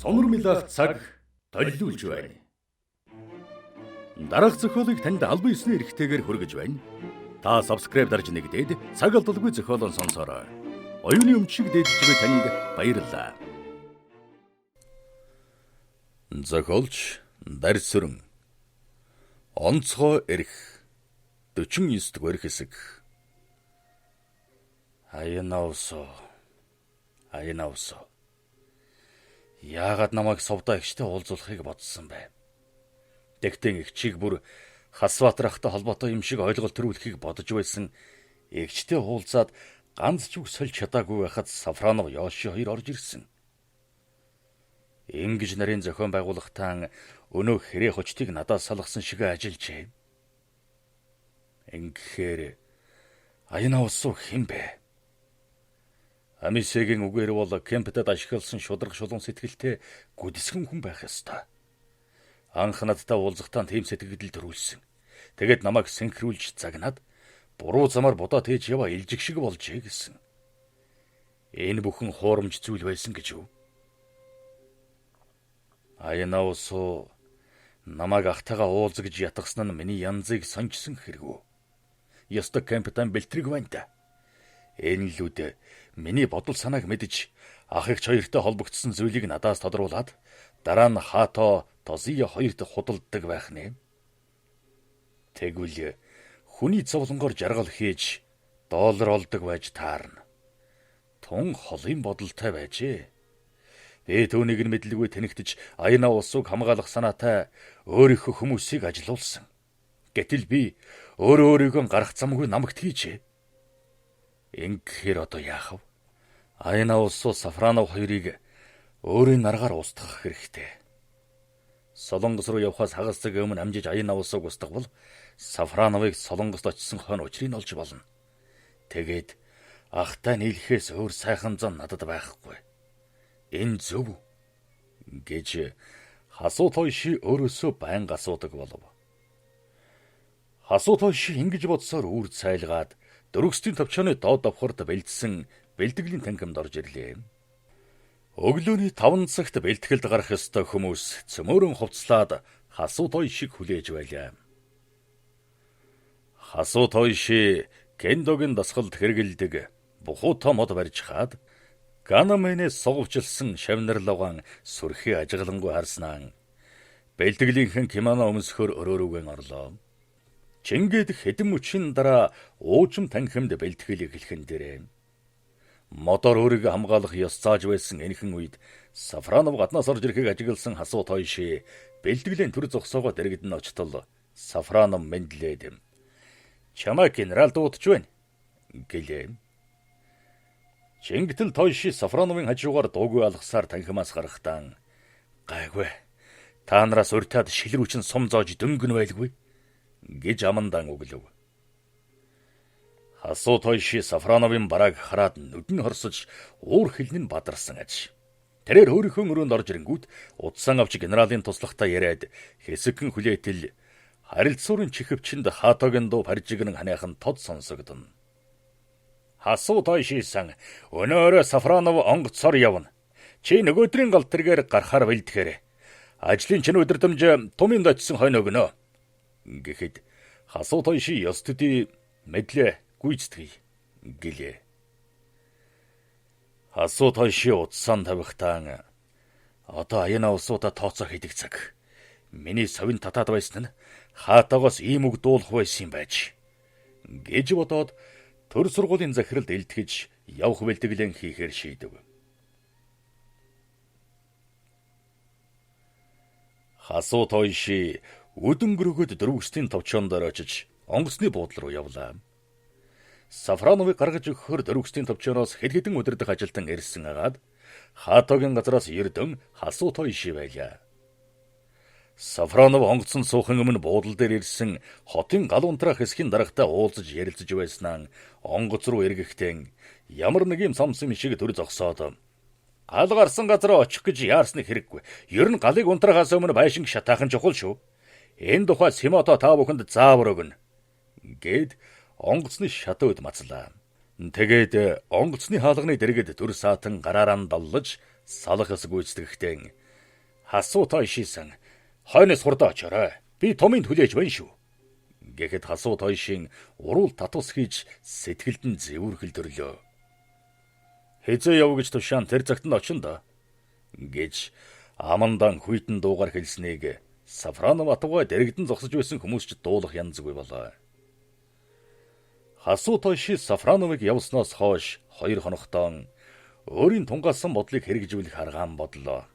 Сонор милах цаг толиулж байна. Дараах зохиолыг танд албан ёсны эрхтэйгээр хүргэж байна. Та subscribe дарж нэгдээд цаг алдалгүй зохиолон сонсороо. Оюуны өмчиг дээдж буй танд баярлалаа. Зохиолч Дарьсүрэн. Онцгой эрх 49 дугаар хэсэг. Аянаусо. Яагаад намайг Совда эгчтэй уулзуулахыг бодсон бэ? Тэгтэн эгчийг бүр Хасбаатар ахтай холбоотой юм шиг ойлголт төрүүлэхийг бодож байсан эгчтэй уулзаад ганц ч үг сольж чадаагүй байхад Сафронов Йоши хоёр орж ирсэн. Ингэж нарийн зохион байгуулагтаа өнөө хэрэг хочтыг надаас салгасан шиг ажиллажээ. Ингэхээр Аянаусо хэн бэ? Амисегийн үгээр бол Кемптэд ашигласан шударга шулуун сэтгэлтэй гүдсгэн хүн байх ёстой. Анх надтай уулзахтаа тийм сэтгэл төрүүлсэн. Тэгэд намайг сэнхрүүлж загнаад буруу замаар будаа тээж яваа илжиг шиг болжээ гэсэн. Энэ бүхэн хуурамч зүйл байсан гэж юу? Аянаусо намайг ахтайгаа уулзгаж ятгсан нь миний янзыг сонжсон хэрэг үү? Ёстой Кемптэн бэлтрэг байна да. Энэ лүүд миний бодол санааг мэдж ах эгч хоёртой холбогдсон зүйлийг надаас тодруулаад дараа нь Хато Тозио хоёрт худалдаг байх нэ. Тэгвэл хүний зовлонгоор жаргал хийж доллар олдог байж таарна. Тун холын бодолтой байжээ. Би түүнийг нь мэдлгүй тэнэгтэж Аянаусыг хамгаалах санаатай өөрийнхөө хүмүүсийг ажилуулсан. Гэтэл би өөрийгөө гарах замгүй намагт хийжээ. Ингэхээр одоо яах вэ? Аянаусо Сафронов хоёрыг өөрийн аргаар устгах хэрэгтэй. Солонгос руу явхаас хагас цаг өмнө амжиж Аянаусог устгавал Сафроновыг Солонгост очсон хойно учрыг олж болно. Тэгээд ахтай нийлэхээс өөр сайхан зам надад байхгүй. Энэ зөв гэж Хасуу Тойши өөрөөсөө байнга асуудаг болов. Хасуу Тойши ингэж бодсоор үр цайлгаад дөрөвсдийн төвчөөний доод давхарт бэлдсэн бэлтгэлийн танхимд орж ирлээ. Өглөөний 5 цагт бэлтгэлд гарах ёстой хүмүүс цөмөөрөн хувцлаад Хасуу Тойшиг хүлээж байлаа. Хасуу Тойши кендогийн дасгалд хэрэгэлдэг бухуутай мод барьж хаад Ганамэнээс сугавчилсан шавнарлогоон сүрхий ажиглангуй харснаа бэлтгэлийнхэн кимоно өмсөхөр өрөөрүүгэн орлоо. Чингээд хэдэн мөчийн дараа уужим танхимд бэлтгэлийг эхлэхэн дээрээ. Мотор өөрийг хамгаалах ёс зааж байсан энэхэн үед Сафронов гаднаас орж ирэхийг ажигласан Хасуу Тойши бэлтгэлийн төр зогсоогоо дэрэгдэн очтол Сафронов мэдлээд чамайг генерал дуудаж байна гэлээ. Чингэтэл Тойши Сафроновын хажуугаар дуугүй алгасаар танхимаас гарахдаа гайгүй та нараас урьтаад шилрүүчин сум зоож дөнгөн байлгүй гэж амандан өглөв. Хасуу Тойши Сафроновын барааг хараад нүдэн хорсож уур хилэн бадарсан аж. Тэрээр өөрийнхөө өрөөнд орж ирэнгүүт удсан авч генералын туслахтаа яриад хэсэгхэн хүлээтэл харилцуурын чихвчэнд Хатогийн дуу паржигнан ханиахан тод сонсогдно. Хасуу Тойши-сан өнөөрөө Сафронов онгоцоор явна. Чи нөгөөдрийн галтэргээр гарахаар бэлдэхээр ажлын чинь өдөрдөмж тумын дочсон хойно өгнө. Гэхэд Хасуу Тойши ёс төдий мэдлээ гүйцэтгэе гэлээ. Хасуу Тойши утсаан тавихтаа одоо Аянаусуудаа тооцоо хийдэг цаг. Миний совин татаад байсан нь Хатагоос ийм үг дуулах байсан юм байж гэж бодоод төр сургуулийн захиралд илтгэж явх бэлтгэлэн хийхээр шийдэв. Хасуу Тойши өдөнгөрөгөд дөрвөсдийн товчондоор очиж онгоцны буудлын руу явлаа. Сафроновыг гаргаж өгөхөөр дөрвөсдийн товчоноос хэд хэдэн өдөр дэх ажилтан ирсэн агаад Хатогийн газраас Эрдэн Хасуу Тойши байлаа. Сафронов онгоцон суухан өмнө буудлын дээр ирсэн хотын галуунтрах хэсгийн дарагтай уулзаж ярилцаж байснаа онгоц руу эргэхдээ ямар нэг юм самсам шиг төр зогсоод гал гарсан газар очих гэж яарсныг хэрэггүй. Ер нь галыг унтрахаас өмнө байшинг шатаахан чухал шүү. Энэ тухай Симото та бүхэнд заавар өгнө гэд онгоцны шатууд мацлаа. Тэгээд онгоцны хаалганы дэргэд төр саатан гараараа даллаж салахас гүйцэтгэхдээ хасуу тойшисан хойноос хурдаа очоорой. Би томын хүлээж байна шүү. Гэхэд хасуу тойшин уруул татус хийж сэтгэлд нь зэвүүрхэл төрлөө. Хэзээ яв гэж тушаан тэр цагт нь очино да гэж амандан хүйтэн дуугаар хэлснийг Сафронов атугай дэрэгдэн зогсож байсан хүмүүс ч дуулах янзгүй болоо. Хасуу тойши Сафроновыг явсноос хойш 2 хоногтоо өөрийн тунгаасан бодлыг хэрэгжүүлэх аргаан бодлоо.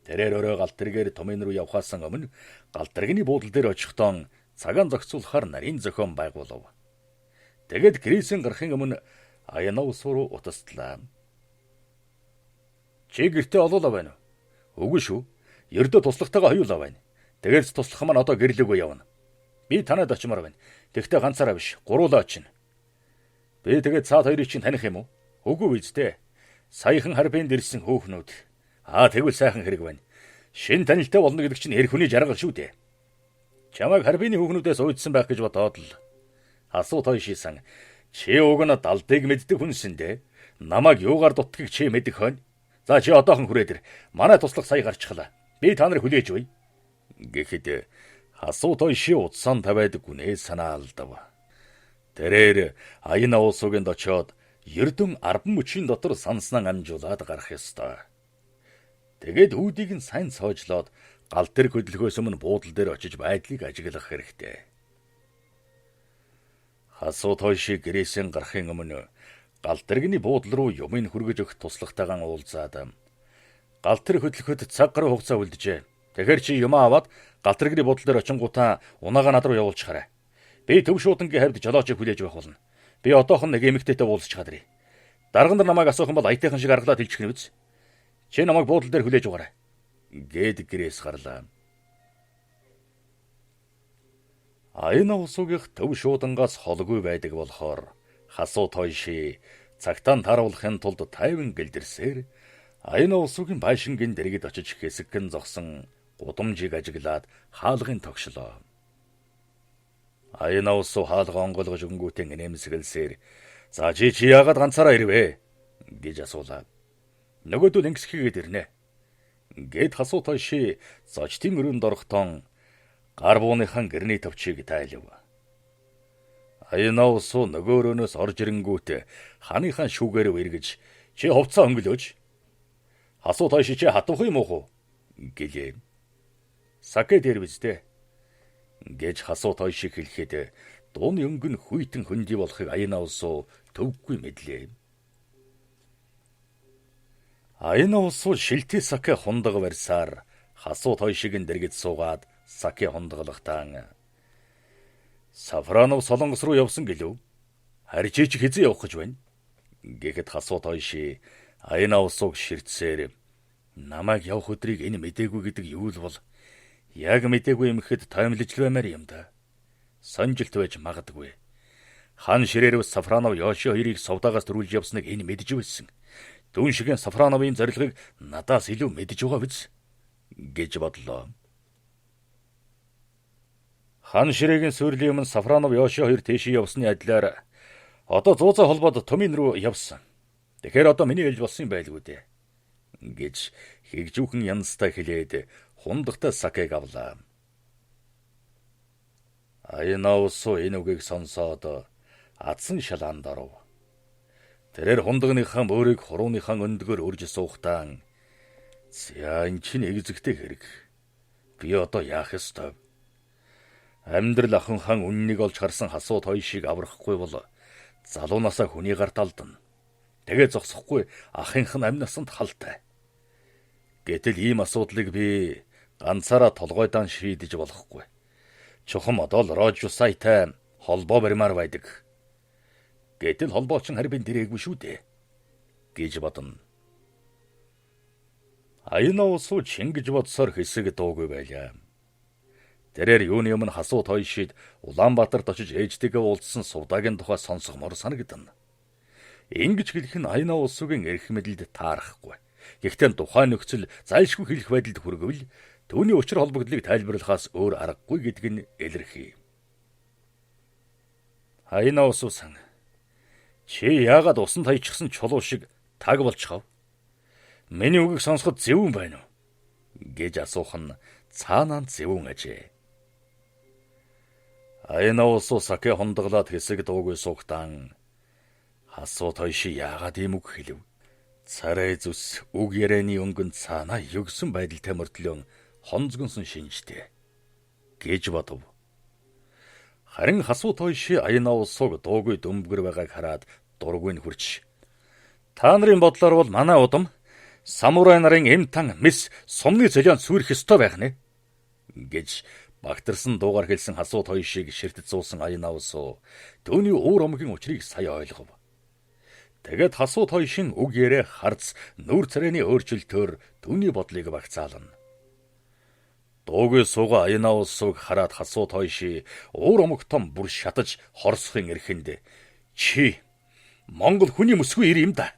Тэрээр өрөө галтргээр томын руу явхаас өмнө галтргийн буудлын дээр очихдоо цагаан зохицуулахаар нарийн зохион байгуулав. Тэгэд Грисийн гарахын өмнө Аянаус руу утастлаа. Чи гэртээ олоолаа байна уу? Үгүй шүү. Ердөө туслахтайгаа хоёулаа байна. Тэгээд туслах маань одоо гэрлэгөө явна. Би танад очимоор байна. Тэгтээ ганцаараа биш, гуруулаа очино. Би тэгээд цаад хоёрыг чинь таних юм уу? Үгүй үсттэй. Саяхан харбинд ирсэн хөөхнүүд. Тэгвэл сайхан хэрэг байна. Шин танилтай болно гэдэг чинь эр хүний жаргал шүү дээ. Чамайг харбины хөөхнүүдээс уйдсан байх гэж бодоод л. Хасуу тойшисан. Чи уг нь далдыг мэддэг хүнсэн дээ. Намайг юугаар дутгийг чи мэдэх хойно. За чи одоохон хүрээд ир. Манай туслах сая гарчихлаа. Би та нарыг хүлээж бай. Гэхэд хасуу тойши утсaan тавиад гүнээ санаалдав. Тэрээр Аянаус уганд очоод Ердөн 10 мөчийн дотор санснаа амжуулаад гарах ёстой. Тэгээд үүдийг нь сайн цоожлоод гал тэр хөдөлгөөс өмнө буудлын дээр очиж байдлыг ажиглах хэрэгтэй. Хасуу тойши Грисийн гарахын өмнө гал тэргийн буудлын руу юмыг хүргэж өгөх туслахтайгаан уулзаад гал тэр хөдөлгөөд цаг гаруй хугацаа үлджээ. Тэгэхээр чи юмаа аваад гал тэргийн буудлын дээр очингуудаа унаага над руу явуулчихаарай. Би төв шуудангийн хавьд жолоочийг хүлээж байх болно. Би одоохон нэг эмэгтэйтэй уулзч чадрыг. Дарга нар намайг асуух юм бол аятайхан шиг аргалаад хэлчих нь биз. Чи намайг буудлын дээр хүлээж угаарай. Гээд Грис гарлаа. Аянаусуугийнх төв шуудангаас холгүй байдаг болохоор хасуу тойши цагтаа таруулахын тулд тайван гэлдэрсээр Аянаусуугийн байшингийн дэргэд очиж хэсэгхэн зогсон гудамжийг ажиглаад хаалгын тогшлоо. Аянаусуу хаалга онгойлгож өнгөтэй нэмсгэлсээр "За чи яагаад ганцаараа ирвэ?" гэж асуулаа. "Нөгөөдөл ингэсхийгээд ирнэ." Гэт хасуу тойши зочдын өрөөнд орохдоо гар бууныхан гэрний төвчийг тайлав. Аянаусуу нөгөө өрөөнөөс орж ирэнгүүт ханыхан шүүгээр эргэж "Чи хувцас өнгөлөөж. Хасуу тойши чи хатвах юм уу?" гэлээ. "Сакэ дээр биз дээ." гэж хасуу тойши хэлэхэд дуун өнгөн хүйтэн хөндөй болохыг Аянаусуу төвгүй мэдлээ. Аянаусуу шилтээ сакэ хундаг барьсаар хасуу тойшигийн дэргэд суугаад сакэ хундаглахтаа "Сафронов Солонгос руу явсан гэлөө. Харин чи хэзээ явах гэж байна?" гэхэд хасуу тойши Аянаусууг ширтсээр "Намайг явах өдрийг энэ мэдээгүй гэдэг юу л бол яг мэдээгүй юм ихэд тоомлож л баймаар юм да. Сонжилт байж магадгүй. Хан ширээрв Сафронов Йоши хоёрыг сувдаагаас төрүүлж явсныг энэ мэдж байсан. Дүүн шигийн Сафроновын зорилгыг надаас илүү мэдж байгаа биз гэж бодлоо. Хан ширээгийн сүрлийн өмнө Сафронов Йоши хоёр тийшээ явсны адилаар одоо зуузаа холбоод Томин руу явсан. Тэгэхээр одоо миний ээлж болсон юм байлгүй дээ гэж хэгжүүхэн янзтай хэлээд хундахтай сакэг авлаа. Аянаусуу энэ үгийг сонсоод адсан шалаанд оров. Тэрээр хундагныхан бөөрийг хурууныхан өндгөр өрж суухтаа "За энэ чинь эгзэгтэй хэрэг. Би одоо яах ёстой? Амьдрал ахынхан үннийг олж харсан хасуу тойшиг аврахгүй бол залуунаасаа хүний гарт алдна. Тэгээ зогсохгүй ахынх нь амь насанд халтай. Гэтэл ийм асуудлыг би ганцаараа толгойдоо шийдэж болохгүй. Чухам одоо л Рожусайтай холбоо баримаар байдаг. Гэтэл холбооч нь харин дэрээгүй шүү дээ гэж бодно. Аянаусуу чингэж бодсоор хэсэг дуугүй байлаа. Тэрээр юуны өмнө хасуу тойшид Улаанбаатарт очиж ээжтэйгээ уулзсан сувдаагийн тухай сонсгомоор санагдана. Ингэж хэлэх нь Аянаусуугийн эрх мэдэлд таарахгүй. Гэхдээ тухайн нөхцөл зайлшгүй хэлэх байдалд хүргэвэл түүний учир холбогдлыг тайлбарлахаас өөр аргагүй гэдг нь илэрхий. Аянаусуу сан Чи яагаад усанд хаячихсан чулуу шиг таг болчихов? Миний үгийг сонсоход зөвүүн байна уу? Гэж асуух нь цаанаа зөвүүн ажээ. Аяна усуу сакэ хонdoглоод хэсэг дуугүй суугтан хасуу тойши яагаад ийм үг хэлв? Царай зүс үг ярианы өнгөнд цаанаа югсэн байдалтай мөртлөө хонцгонсон шинжтэй гэж бодов. Харин хасуу тойши аяна усууг дуугүй дөмбгөр байгааг хараад дургүй хурч. Та нарын бодлоор бол манай удам самурай нарын эмтан мис сумны золион сүрэх ёстой байх нэ гэж багтарсан дуугаар хэлсэн хасуу тойшиг ширтэд зуусан аяна усуу түүний уур омгийн учрыг сая ойлгов. Тэгээд хасуу тойшин үг яриа харц нүур царайны өөрчлөлтөөр түүний бодлыг багцаална. Дуугүй сууга аяна усууг хараад хасуу тойши уур омогтом бүр шатаж хорсохын эрхэнд чи Монгол хүний мөсгүй ир юм да.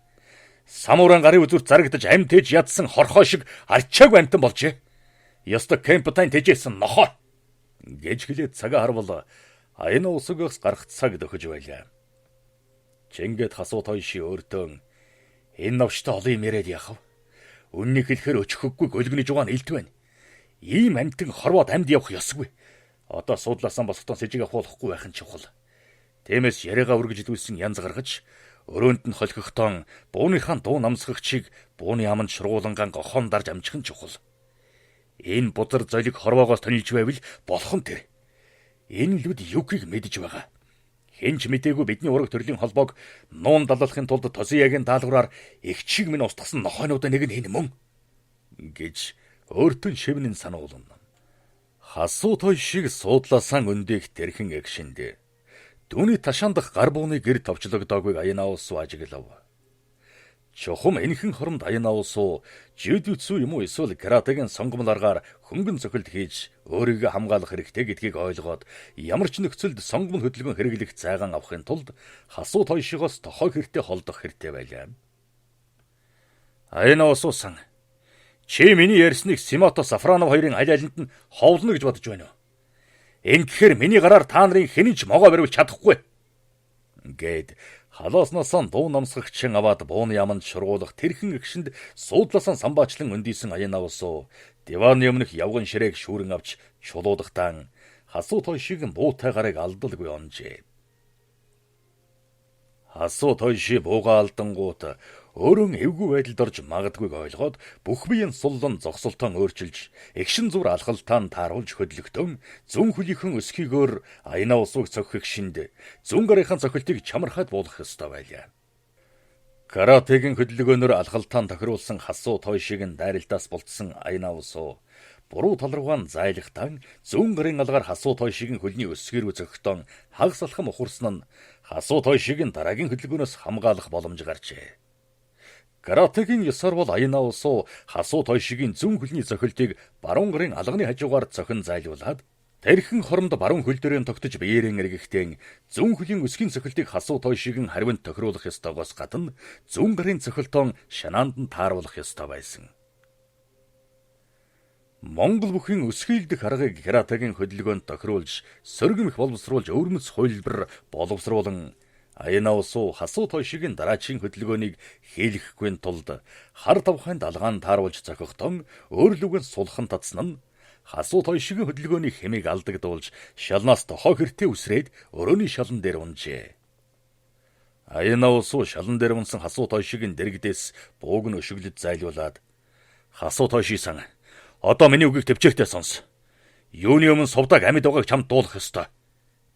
Самурайн гарын үзүүрт зарагдаж амьд тэж ядсан хорхоо шиг арчаагүй амтан болжээ. Ёстой кемптайн тэжээсэн нохоо гэж хэлээд цагаа харвал аяна усуугаас гарах цаг дөхөж байлаа. Чингээд хасуу тойши өөртөө энэ новштой олон юм яриад яхав. Үннийг хэлэхээр өчхөггүй гөлгөний жугаан илт байна. Ийм амтан хорвоод амьд явах ёсгүй. Одоо суудлаасан босготон сэжиг авахгүй байх нь чухал. Тиймээс яриагаа үргэж дүүсэн янз гаргаж өрөөнд нь холхихтон бууныхаа дуу намсгагчийг бууны аманд шургуулангаан гохоон дарж амжих нь чухал. Энэ бузар золиг хорвоогоос тонилж байвал болох нь тэр. Энэ лүд югийг мэдж байгаа. Хинч мэдээгүй бидний ураг төрлийн холбоог нуун даллахын тулд Тосиягийн даалгавраар их чиг минь устгасан нохойнуудаа нэг нь хэн мөн гэж өөртөө шивнэн сануулна. Хасуу тойшиг суудлаасан өндийг тэрхэн эгшиндэ. Түүний ташаандах гар бууны гэр товчлогдоогүй аяна усуу ажиглав. Чухам энхэн хормд аяна усуу жидүцүү юм уу эсвэл каратегийн сонгомларгаар хөнгөн цохилт хийж өөрийгөө хамгаалах хэрэгтэй гэдгийг ойлгоод ямар ч нөхцөлд сонгом хөдөлгөөн хэрэглэх зайгаан авахын тулд хасуу тойшигоос тохой хэртэй холдох хэрэгтэй байлаа. Аяна усуу сан чи миний ярьсныг Симото Сафронов хоёрын аль алинд нь ховлно гэж бодож байна уу? Ингэхээр миний гараар та нарын хэний ч могоо бариулж чадахгүй гэд халааснаасан дуу намсгагчин аваад бууны яманд шургуулах тэрхэн эгшинд суудласан самбаачлан өндийсэн аяна усуу дивааны өмнөх явган ширээг шүүрэн авч чулуудахтан хасуу тойшиг буутай гарыг алдалгүй онжээ. Хасуу тойши бууга алдангууд өөрөн эвгүй байдалд орж магадгүйг ойлгоод бүх биеийн суллан зогсолтон өөрчилж эгшин зур алхалтаан тааруулж хөдлөгтөн зүн хөлийнхэн өсгийгөөр аяна усууг цохих шинд зүн гарынхаа цохилтыг чамархаад буулгах ёстой байлаа. Каратегийн хөдөлгөөнөөр алхалтаан тохируулсан хасуу тойшиг дайралтаас болцсон аяна усуу буруу тал руугаа зайлахтан зүүн гарын алгаар хасуу тойшиг хөлний өсгөр рүү зөгтөн хагас алхам ухарсан нь хасуу тойшиг дараагийн хөдөлгөөнөөс хамгаалах боломж гарчээ. Каратегийн ёсоор бол аяна усуу хасуу тойшигийн зүүн хөлний цохилтыг баруун гарын алганы хажуугаар цохин зайлуулад тэрхэн хормд баруун хөл дээрээ тогтож биеэрэн эргэхдээ зүүн хөлийн өсгийн цохилтыг хасуу тойшигийн харвинд тохируулах ёстойгоос гадна зүүн гарын цохилтон шанаанд нь тааруулах ёстой байсан. Монгол бүхийн өсгийлдэх аргыг каратегийн хөдөлгөөнд тохируулж сөргөмөх боловсруулж өвөрмөц хуйлбар боловсруулан аяна усуу хасуу тойшигийн дараачийн хөдөлгөөнийг хийлгэхгүй тулд хар тавхайн далгаан тааруулж зохихтон өөрлөгөө сулхан татсан нь хасуу тойшигийн хөдөлгөөний хэмийг алдагдуулж шалнаас тохоо хэртэй үсрээд өрөөний шалан дээр унжээ. Аяна усуу шалан дээр унсан хасуу тойшигийн дэрэгдээс бууг нь өшөглөж зайлуулад хасуу тойши сан одоо миний үгийг төвчээртэй сонс. Юуны өмнө сувдаг амьд байгааг чамд дуулах ёстой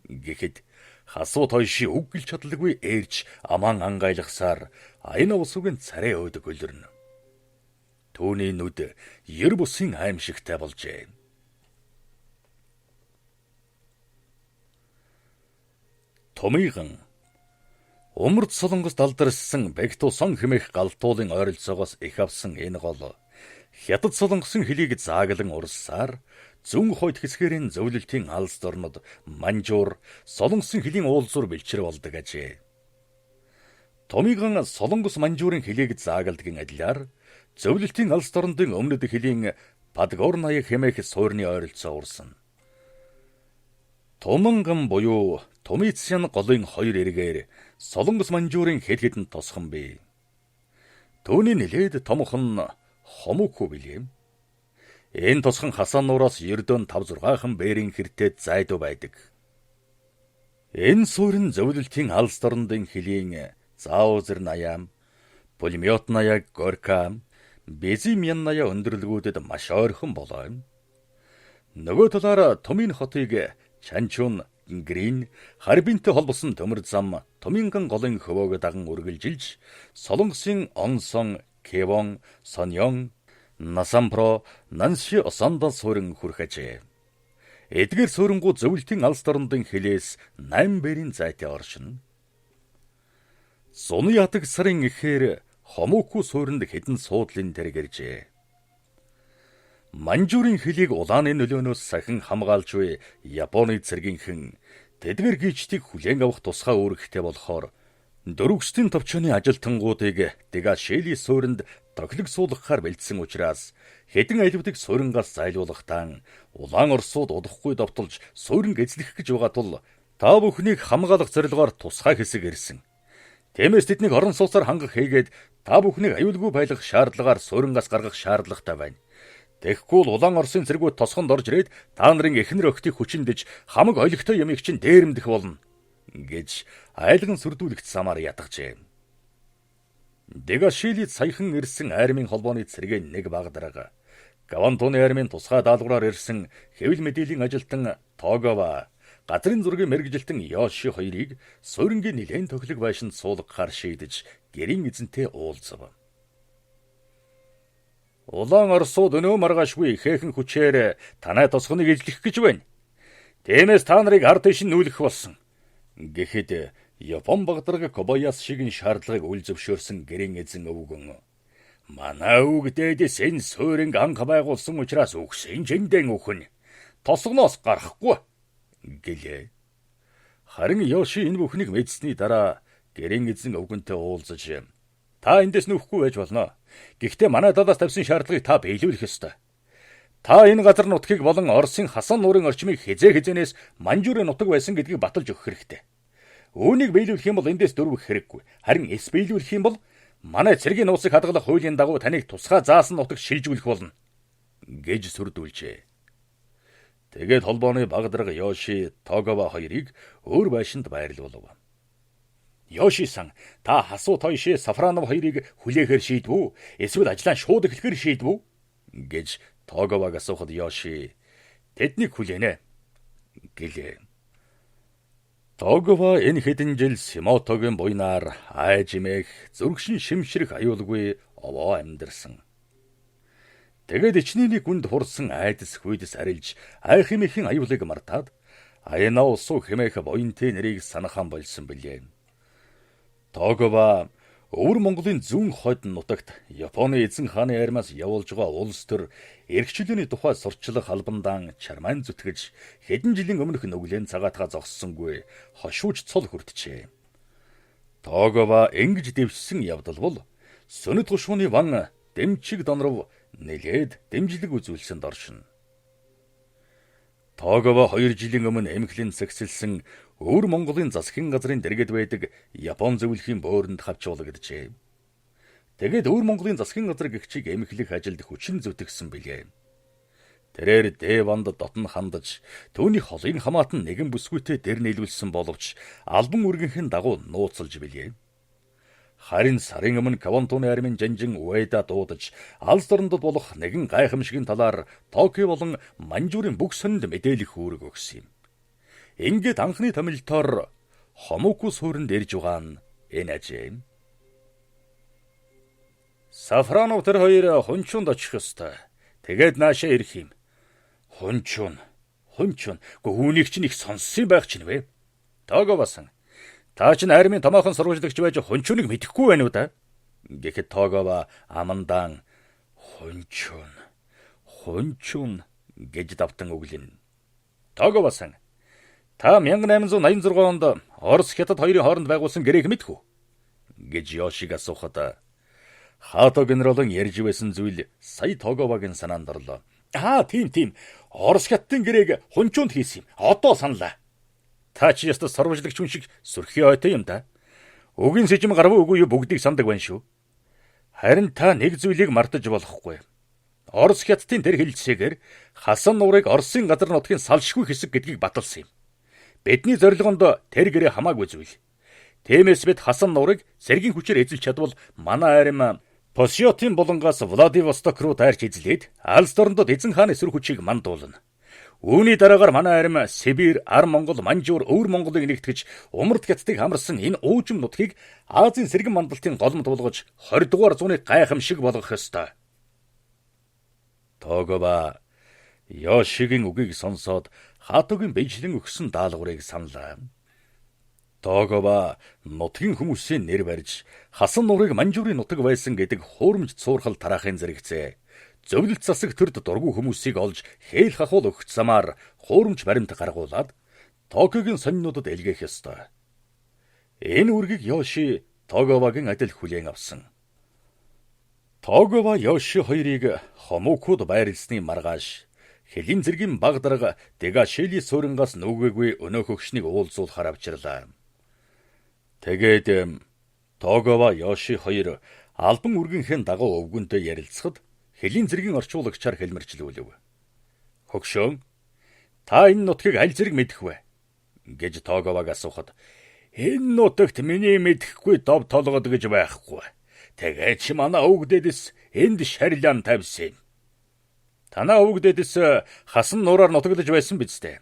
гэхэд хасуу тойши үг гэлж чадлагүй ээрж аман ангайлахсаар аяна усуугийн царай өөдөг өлөрнө. Түүний нүд ер бусын аимшигтай болжээ. Томиган умард солонгос далдарсан Бэгту сон хэмээх галтуулын ойролцоогоос их авсан энэ гол хятад солонгосын хөлийг зааглан урссаар зүүн хойд хэсгэрийн зөвлөлтийн алс дорнод манжуур солонгосын хөлийн уулзуур бэлчээр болдог ажээ. Томиган солонгос манжуурын хөлийг заагладгийн адилаар зөвлөлтийн алс дорнодын өмнөд хөлийн Падгорнай хэмээх суурны ойролцоо урсан. Туманган буюу Тумицын голын хоёр эргээр Солонгос манжуурын хэд хэдэн тосхон бий. Түүний нэлээд томхон Хомуку билээ. Энэ тосхон хасаан нураас ердөө 5-6хан бээрийн хэртэд зайдуу байдаг. Энэ суурин зөвлөлтийн алс дорндын хөлийн Заузер Наям, Пулемет Наяг Горка, Безимян Ная өндөрлгүүдэд маш ойрхон болоо. Нөгөө талаар Тумын хотыг Чанчун, Грин, Харбинтэй холбосон төмөр зам Туминган голын хөвөөгө даган үргэлжилж Солонгосын Онсон, Кевон, Сонён, Насампро, Нанси Осандал суурин хүрэх ажээ. Эдгээр суурингууд зөвлөлтийн алс дорндын хилээс 8 бэрийн зайтай оршино. Зуны ятаг сарын эхээр Хомуку суурьнд хэдэн суудлын тэрэг иржээ. Манжуурын хилийг улааны нөлөөнөөс сахин хамгаалж буй Японы цэргийнхэн тэдгээр гүйчдийг хүлээн авах тусгай үүрэгтэй болохоор дөрвөгчдийн товчооны ажилтангуудыг Дегашели суурьнд тохилог суулгахаар бэлдсэн учраас хэдэн аливдаг суурьнгаас зайлуулахдаа улаан орсууд удахгүй довтолж сууринг эзлэх гэж байгаа тул та бүхнийг хамгаалах зорилгоор тусгай хэсэг ирсэн. Тиймээс тэднийг орон сууцаар хангах хийгээд та бүхнийг аюулгүй байлгах шаардлагаар суурьнгаас гаргах шаардлагатай байна. Тэгэхгүй л улаан орсын цэргүүд тосгонд орж ирээд та нарын эхнэр охтыг хүчиндэж хамаг ойлгохтой юмыг чинь дээрэмдэх болно гэж айлган сүрдүүлэгт замаар ятгажээ. Дегашилид саяхан ирсэн армийн холбооны цэргийн нэг баг дарга Гавантуны армийн тусгай даалгавраар ирсэн хэвлэл мэдээллийн ажилтан Тогова газрын зургийн мэргэжилтэн Йоши хоёрыг суурингийн нэлээд тохилог байшинд суулгахаар шийдэж гэрийн эзэнтэй уулзав. Улаан орсууд өнөө маргаашгүй ихээхэн хүчээр танай тосгоныг эзлэх гэж байна. Тиймээс та нарыг ард тийш нүүлгэх болсон. Гэхэд Япон багдарга Кобаяс шигэн шаардлагыг үл зөвшөөрсөн гэрийн эзэн өвгөн манай үгдээдээс энэ сууринг анх байгуулсан учраас үгсэн жиндэн өхөн тосгоноос гарахгүй гэлээ. Харин Йоши энэ бүхнийг мэдсэний дараа гэрийн эзэн өвгөнтэй уулзаж та эндээс нөхгүй байж болно. Гэхдээ манай талаас тавьсан шаардлагыг та биелүүлэх ёстой. Та энэ газар нутгийг болон Оросын хасан нуурын орчмыг хизээнээс Манжуурын нутаг байсан гэдгийг баталж өгөх хэрэгтэй. Үүнийг биелүүлэх юм бол эндээс дөрвөх хэрэггүй. Харин эс биелүүлэх юм бол манай цэргийн нууцыг хадгалах хуулийн дагуу таныг тусгай заасан нутагт шилжүүлэх болно гэж сүрдүүлжээ. Тэгээд холбооны багдарга Йоши Тогова хоёрыг өөр байшинд байрлуулав. Йоши-сан, та Хасуу Тойши Сафранов хоёрыг хүлээхээр шийдвэ үү? Эсвэл ажлаа шууд эхлэхээр шийдвэ үү? гэж Тоговаг асуухад Йоши тэднийг хүлээнэ гэлээ. Тогова энэ хэдэн жил Симотогийн буйнаар айжимэх зүрхшин шимшрэх аюулгүй овоо амьдарсан. Тэгээд ичнээний гүнд хурсан айдас хүйдэс арилж айхимэхийн аюулыг мартаад Аяна усуу хэмээх буянтын нэрийг санахан болсон билээ. Тогова Өвөр Монголын зүүн хойд нутагт Японы эзэн хааны армиас явуулж байгаа улс төр эрхчлөөний тухай сурчлах албандаан чармаан зүтгэж хэдэн жилийн өмнөх нүглэн цагаатгаа зогссонгүй хошууч цол хүртжээ. Тогова ингэж дэвшсэн явдал бол Сүнэт гушууны ван Дэмчиг Донров нэлээд дэмжлэг үзүүлсэнд оршино. Тогова 2 жилийн өмнө эмхлэн цэгцэлсэн Өвөр Монголын засгийн газрын дэргэд байдаг Япон зөвлөхийн бөөрөнд хавчуулагджээ. Тэгээд Өвөр Монголын засгийн газар гэгчийг эмхлэх ажилд хүчин зүтгэсэн билээ. Тэрээр Дэванд дотн хандаж түүний холын хамаатан нэгэн бүсгүйтэй дэр нийлүүлсэн боловч албан үргэнхэн дагуу нууцлж билээ. Харин сарын өмнө Кавантуны армийн жанжин Уэда дуудаж алс дорндод болох нэгэн гайхамшигын талаар Токио болон Манжуурын бүх сонинд мэдээлэх үүрэг өгсөн юм. Ингээд анхны томилтоор Хомуку суурьнд ирж байгаа нь энэ ажээ. Сафранов тэр хоёр хунчунд очих ёстой. Тэгээд наашаа ирэх юм. Хунчун. Гүүнийг чинь их сонссон байх чинь вэ? Тоговасан. Та чинь армийн томоохон сурвалжлагч байж хунчуныг мэдэхгүй байна уу да? Гэхэд Тогова амандан хунчун гэж давтан өглөн. Тоговасан. Та 1886 онд Орос хятад хоёрын хооронд байгуулсан гэрээг мэдэх үү? гэж Йошиг асуухад Хато генералын ярьж байсан зүйл сая Тоговагийн санаанд орлоо. Тийм. Орос хятадын гэрээг хунчуунд хийсэн юм. Одоо саналаа Та чи ястаа сурвалжлагч хүн шиг сүрхий ойтой юм да. Үгийн сэжим гарав үгүй юу бүгдийг сандаг байна шүү. Харин та нэг зүйлийг мартаж болохгүй. Орос хятадын тэр хэлцээгээр Хасан нуурыг Оросын газар нутгийн салшгүй хэсэг гэдгийг баталсан юм. Бидний зорилгонд тэр гэрээ хамаагүй зүйл. Тиймээс бид Хасан нуурыг сэргийн хүчээр эзэлж чадвал манай арим Посиотын булангаас Владивосток руу дайрч эзлээд алс дорндод эзэн хааны эсрэг хүчийг мандуулна. Үүний дараагаар манай арим Сибирь, Ар Монгол, Манжуур, Өвөр Монголыг нэгтгэж Умард хятадыг хамарсан энэ уужим нутгийг Азийн сэргэн мандалтын голомт болгож 20 дугаар зууны гайхамшиг болгох ёстой. Тогова Ёшигийн үгийг сонсоод Хатогийн бэжлэн өгсөн даалгаврыг саналаа. Тогова нутгийн хүмүүсийн нэр барьж Хасан нуурыг Манжуурын нутаг байсан гэдэг хуурамч цуурхал тараахын зэрэгцээ. Зөвлөлт засаг төрд дургүй хүмүүсийг олж хээл хахуул өгч замаар хуурамч баримт гаргуулад Токиогийн сонинуудад илгээх ёстой. Энэ үргийг Ёши Тоговагийн адил хүлээн авсан. Тогова Ёши хоёрыг Хомукуд байрлсны маргааш Хэлийн зэргийн баг дарга Дэгашили суурьнгаас нүгээгүй өнөөх өгшнийг уулзуулахаар авчирлаа. Тэгээд Тогова Ёши хоёр албан үргийнхээ дагуу өвгөнтэй ярилцахад Хэлийн зэргийн орчуулагчаар хэлмэрчлүүлв. Хөгшөөн, та энэ нутгийг аль зэрэг мэдэх вэ? Гэж Тоговаг асуухад энэ нутагт миний мэдэхгүй дов толгод гэж байхгүй. Тэгээд чи манай өвгдөдэс энд шарилан тавьсан. Танаа өвгдөдэс Хасан нуураар нутаглаж байсан биз дээ.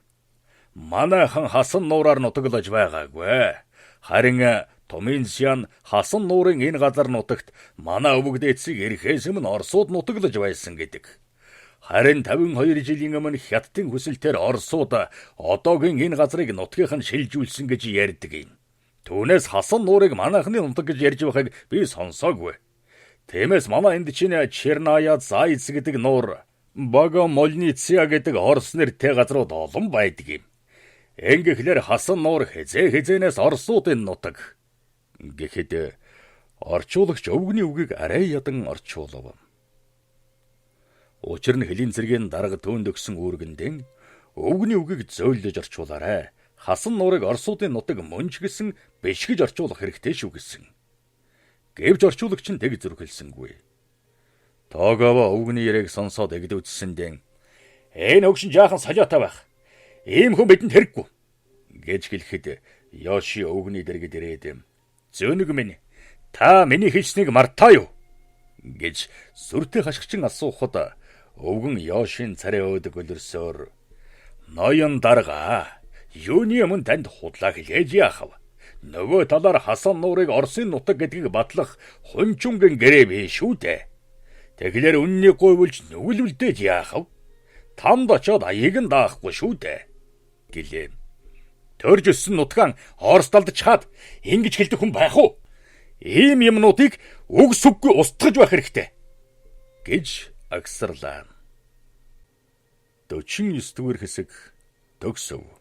Манайхан Хасан нуураар нутаглаж байгаагүй. Харин Томинсян Хасан нуурын энэ газар нутагт манай өвгдээцийг ирэхээс өмнө Оросууд нутаглаж байсан гэдэг. Харин 52 жилийн өмнө Хятадын хүсэлтээр Оросууд одоогийн энэ газрыг нутгийнх нь шилжүүлсэн гэж ярьдаг юм. Түүнээс Хасан нуурыг манайхны нутаг гэж ярьж байхыг би сонсоогүй. Тиймээс манай энд чинь Черная Зайц гэдэг нуур, Богомольница гэдэг Орос нэртэй газрууд олон байдаг юм. Ингэхлээр Хасан нуур хизээнээс Оросуудын нутаг. Гэхэд орчуулагч өвгний үгийг арай ядан орчуулав. Учир нь Хэлийн зэргийн дарга төөнд өгсөн үүргэндэн өвгний үгийг зөөлөж орчуулаарай. Хасан нуурыг Оросуудын нутаг мөнж гэсэн биш гэж орчуулах хэрэгтэй шүү гэсэн. Гэвч орчуулагч нь тэг зүрхэлсэнгүй. Тогова өвгний яриг сонсоод эгдүүцсэндэн энэ өгшин жаахан солиотой байх. Ийм хүн бидэнд хэрэггүй гэж хэлэхэд Ёши өвгний дэргэд ирээд зөөнөг минь та миний хэлснийг мартаа юу гэж сүртэй хашгичин асуухад өвгөн Ёшин царай өөдөг өлөрсөөр ноён дарга юуны өмнө танд худлаа хэлээж яахав. Нөгөө талаар Хасан нуурыг Оросын нутаг гэдгийг батлах хунчунгийн гэрээ биш шүү дээ. Тэгэхээр үннийг гойволж нүгэлвэлдэж яахав. Тамд очоод аяыг нь даахгүй шүү дээ гэлээ. Төрж өссөн нутгаан Орос талд чаад ингэж хэлдэг хүн байх уу? Ийм юмнуудыг үг сүггүй устгаж байх хэрэгтэй гэж агсарлаа. 49 дугаар хэсэг төгсөв.